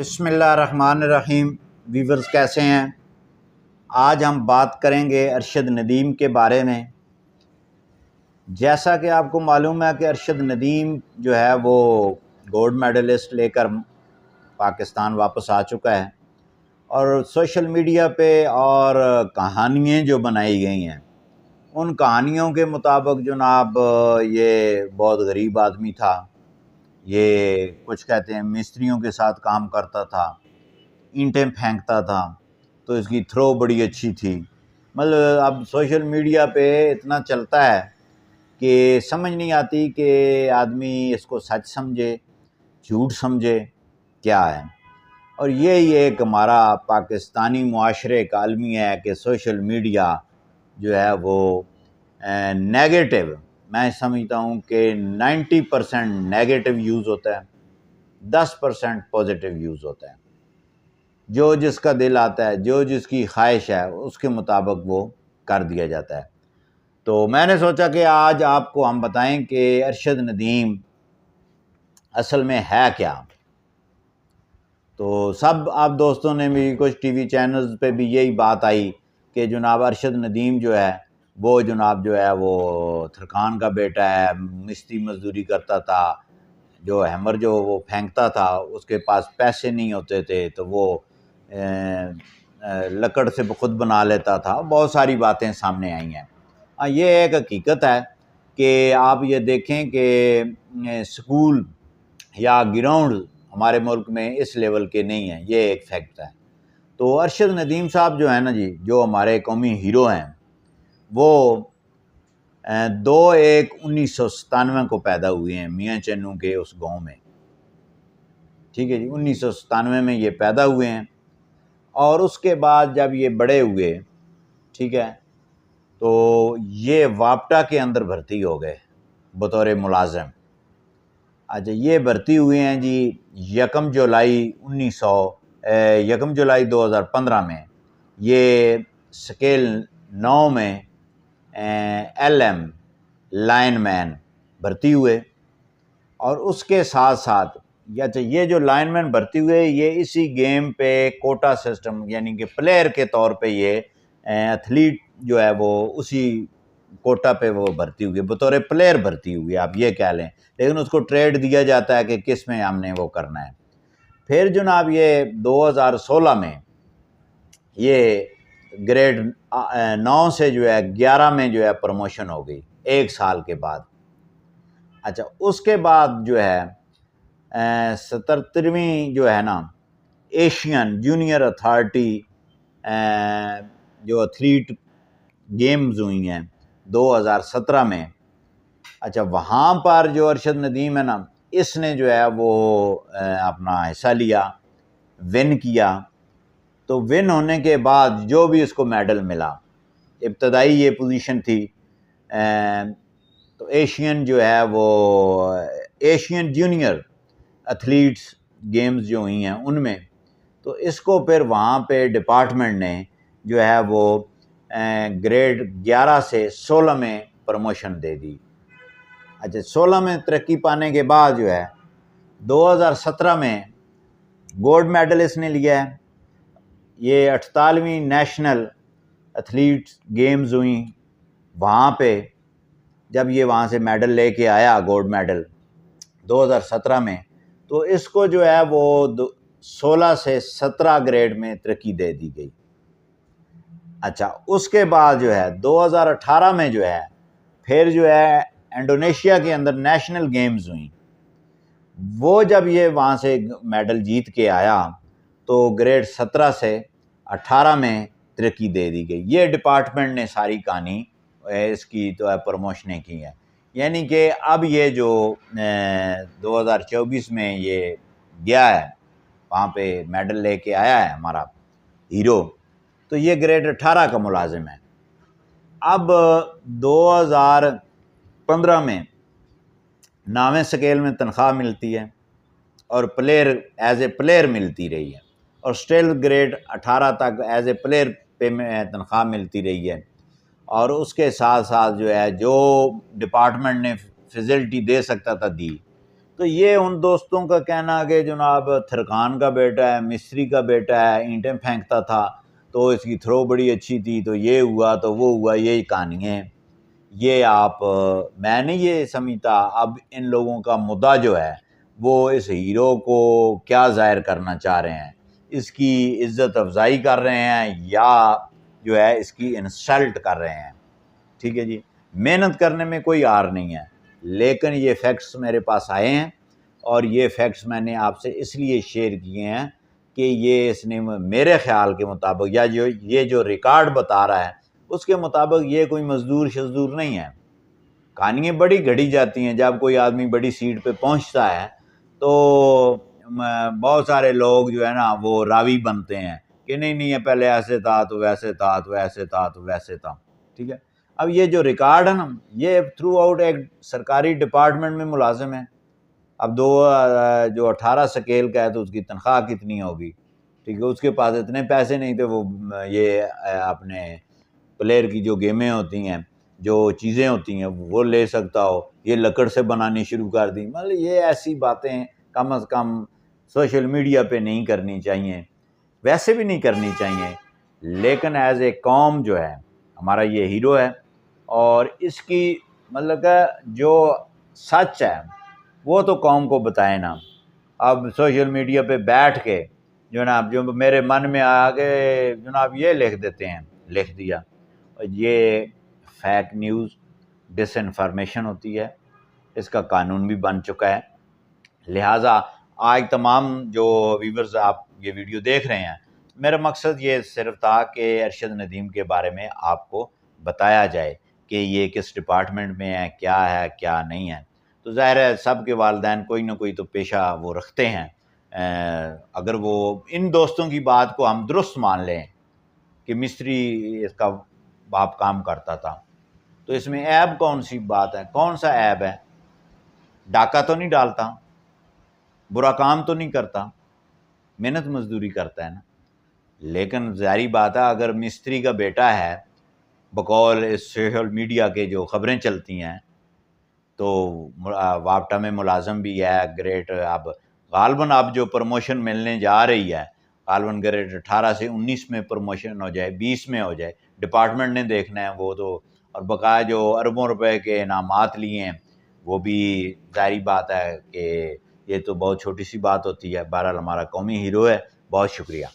بسم اللہ الرحمن الرحیم۔ ویورز کیسے ہیں؟ آج ہم بات کریں گے ارشد ندیم کے بارے میں۔ جیسا کہ آپ کو معلوم ہے کہ ارشد ندیم جو ہے وہ گولڈ میڈلسٹ لے کر پاکستان واپس آ چکا ہے، اور سوشل میڈیا پہ اور کہانیاں جو بنائی گئی ہیں ان کہانیوں کے مطابق جناب یہ بہت غریب آدمی تھا۔ یہ کچھ کہتے ہیں مستریوں کے ساتھ کام کرتا تھا، اینٹیں پھینکتا تھا، تو اس کی تھرو بڑی اچھی تھی۔ مطلب اب سوشل میڈیا پہ اتنا چلتا ہے کہ سمجھ نہیں آتی کہ آدمی اس کو سچ سمجھے جھوٹ سمجھے کیا ہے۔ اور یہی ایک ہمارا پاکستانی معاشرے کا المیہ ہے کہ سوشل میڈیا جو ہے وہ نیگیٹو، میں سمجھتا ہوں کہ 90% نیگیٹو یوز ہوتا ہے، 10% پازیٹیو یوز ہوتا ہے۔ جو جس کا دل آتا ہے، جو جس کی خواہش ہے اس کے مطابق وہ کر دیا جاتا ہے۔ تو میں نے سوچا کہ آج آپ کو ہم بتائیں کہ ارشد ندیم اصل میں ہے کیا۔ تو سب آپ دوستوں نے بھی کچھ ٹی وی چینلز پہ بھی یہی بات آئی کہ جناب ارشد ندیم جو ہے وہ جناب جو ہے وہ تھرکان کا بیٹا ہے، مستری مزدوری کرتا تھا، جو ہیمر جو وہ پھینکتا تھا اس کے پاس پیسے نہیں ہوتے تھے تو وہ لکڑ سے خود بنا لیتا تھا۔ بہت ساری باتیں سامنے آئی ہیں۔ یہ ایک حقیقت ہے کہ آپ یہ دیکھیں کہ سکول یا گراؤنڈ ہمارے ملک میں اس لیول کے نہیں ہیں، یہ ایک فیکٹ ہے۔ تو ارشد ندیم صاحب جو ہیں نا جی، جو ہمارے قومی ہیرو ہیں، وہ 2/1/1997 کو پیدا ہوئے ہیں میاں چنو کے اس گاؤں میں۔ ٹھیک ہے جی، 1997 میں یہ پیدا ہوئے ہیں، اور اس کے بعد جب یہ بڑے ہوئے، ٹھیک ہے، تو یہ وابٹا کے اندر بھرتی ہو گئے بطور ملازم۔ اچھا، یہ بھرتی ہوئے ہیں جی 1 جولائی 2015 میں۔ یہ سکیل 9 میں LM لائن مین بھرتی ہوئے، اور اس کے ساتھ ساتھ یہ جو لائن مین بھرتی ہوئے یہ اسی گیم پہ کوٹا سسٹم، یعنی کہ پلیئر کے طور پہ یہ ایتھلیٹ جو ہے وہ اسی کوٹا پہ وہ بھرتی ہوئی، بطور پلیئر بھرتی ہوئی آپ یہ کہہ لیں، لیکن اس کو ٹریڈ دیا جاتا ہے کہ کس میں ہم نے وہ کرنا ہے۔ پھر جناب یہ 2016 میں یہ گریڈ 9 سے جو ہے 11 میں جو ہے پروموشن ہو گئی 1 سال کے بعد۔ اچھا، اس کے بعد جو ہے 77ویں جو ہے نا ایشین جونیئر اتھارٹی جو ایتھلیٹ گیمز ہوئی ہیں 2017 میں۔ اچھا، وہاں پر جو ارشد ندیم ہے نا، اس نے جو ہے وہ اپنا حصہ لیا، ون کیا۔ تو ون ہونے کے بعد جو بھی اس کو میڈل ملا، ابتدائی یہ پوزیشن تھی، تو ایشین جو ہے وہ ایشین جونیئر ایتھلیٹس گیمز جو ہوئی ہیں ان میں، تو اس کو پھر وہاں پہ ڈپارٹمنٹ نے جو ہے وہ گریڈ 11 سے 16 میں پروموشن دے دی۔ اچھا، 16 میں ترقی پانے کے بعد جو ہے 2017 میں گولڈ میڈل اس نے لیا ہے۔ یہ 48ویں نیشنل ایتھلیٹس گیمز ہوئیں، وہاں پہ جب یہ وہاں سے میڈل لے کے آیا گولڈ میڈل 2017 میں، تو اس کو جو ہے وہ 16 سے 17 گریڈ میں ترقی دے دی گئی۔ اچھا، اس کے بعد جو ہے 2018 میں جو ہے پھر جو ہے انڈونیشیا کے اندر نیشنل گیمز ہوئیں، وہ جب یہ وہاں سے میڈل جیت کے آیا تو گریڈ 17 سے 18 میں ترقی دے دی گئی۔ یہ ڈپارٹمنٹ نے ساری کہانی اس کی تو ہے پروموشنیں کی ہیں، یعنی کہ اب یہ جو 2024 میں یہ گیا ہے وہاں پہ میڈل لے کے آیا ہے ہمارا ہیرو، تو یہ گریڈ 18 کا ملازم ہے۔ اب 2015 میں 9ویں سکیل میں تنخواہ ملتی ہے، اور پلیئر ایز اے پلیئر ملتی رہی ہے، اور اسٹل گریڈ 18 تک ایز اے پلیئر پہ تنخواہ ملتی رہی ہے۔ اور اس کے ساتھ ساتھ جو ہے جو ڈپارٹمنٹ نے فیسلٹی دے سکتا تھا دی، تو یہ ان دوستوں کا کہنا کہ جناب تھرکان کا بیٹا ہے، مستری کا بیٹا ہے، اینٹیں پھینکتا تھا تو اس کی تھرو بڑی اچھی تھی، تو یہ ہوا تو وہ ہوا، یہی کہانیاں ہیں۔ یہ میں نہیں یہ سمجھتا اب ان لوگوں کا مدعا جو ہے وہ اس ہیرو کو کیا ظاہر کرنا چاہ رہے ہیں، اس کی عزت افزائی کر رہے ہیں یا جو ہے اس کی انسلٹ کر رہے ہیں۔ ٹھیک ہے جی، محنت کرنے میں کوئی ہار نہیں ہے، لیکن یہ فیکٹس میرے پاس آئے ہیں اور یہ فیکٹس میں نے آپ سے اس لیے شیئر کیے ہیں کہ یہ اس نے میرے خیال کے مطابق یا یہ جو ریکارڈ بتا رہا ہے اس کے مطابق یہ کوئی مزدور شزدور نہیں ہے۔ کہانیاں بڑی گھڑی جاتی ہیں، جب کوئی آدمی بڑی سیٹ پہ پہنچتا ہے تو بہت سارے لوگ جو ہے نا وہ راوی بنتے ہیں کہ نہیں پہلے ایسے تھا تو ویسے تھا تو ایسے تھا تو ویسے تھا۔ ٹھیک ہے، اب یہ جو ریکارڈ ہے نا یہ تھرو آؤٹ ایک سرکاری ڈپارٹمنٹ میں ملازم ہے، اب جو 18 سکیل کا ہے تو اس کی تنخواہ کتنی ہوگی؟ ٹھیک ہے، اس کے پاس اتنے پیسے نہیں تھے وہ یہ اپنے پلیئر کی جو گیمیں ہوتی ہیں، جو چیزیں ہوتی ہیں وہ لے سکتا ہو، یہ لکڑ سے بنانی شروع کر دی۔ مطلب یہ ایسی باتیں کم از کم سوشل میڈیا پہ نہیں کرنی چاہیے، ویسے بھی نہیں کرنی چاہیے، لیکن ایز اے قوم جو ہے ہمارا یہ ہیرو ہے اور اس کی مطلب کہ جو سچ ہے وہ تو قوم کو بتائے نا۔ اب سوشل میڈیا پہ بیٹھ کے جناب جو میرے من میں آیا کہ جناب یہ لکھ دیتے ہیں، لکھ دیا، یہ فیک نیوز ڈس انفارمیشن ہوتی ہے، اس کا قانون بھی بن چکا ہے۔ لہٰذا آج تمام جو ویورز آپ یہ ویڈیو دیکھ رہے ہیں، میرا مقصد یہ صرف تھا کہ ارشد ندیم کے بارے میں آپ کو بتایا جائے کہ یہ کس ڈپارٹمنٹ میں ہے، کیا نہیں ہے۔ تو ظاہر ہے سب کے والدین کوئی نہ کوئی تو پیشہ وہ رکھتے ہیں، اگر وہ ان دوستوں کی بات کو ہم درست مان لیں کہ مستری اس کا باپ کام کرتا تھا تو اس میں عیب کون سی بات ہے؟ کون سا عیب ہے؟ ڈاکہ تو نہیں ڈالتا، برا کام تو نہیں کرتا، محنت مزدوری کرتا ہے نا۔ لیکن ظاہری بات ہے اگر مستری کا بیٹا ہے، بقول اس سوشل میڈیا کے جو خبریں چلتی ہیں، تو واپٹا میں ملازم بھی ہے، گریڈ اب غالباً اب جو پروموشن ملنے جا رہی ہے غالباً گریڈ 18 سے 19 میں پروموشن ہو جائے، 20 میں ہو جائے، ڈپارٹمنٹ نے دیکھنا ہے وہ تو، اور بقایا جو اربوں روپے کے انعامات لیے ہیں وہ بھی ظاہری بات ہے کہ یہ تو بہت چھوٹی سی بات ہوتی ہے۔ بہرحال ہمارا قومی ہیرو ہے، بہت شکریہ۔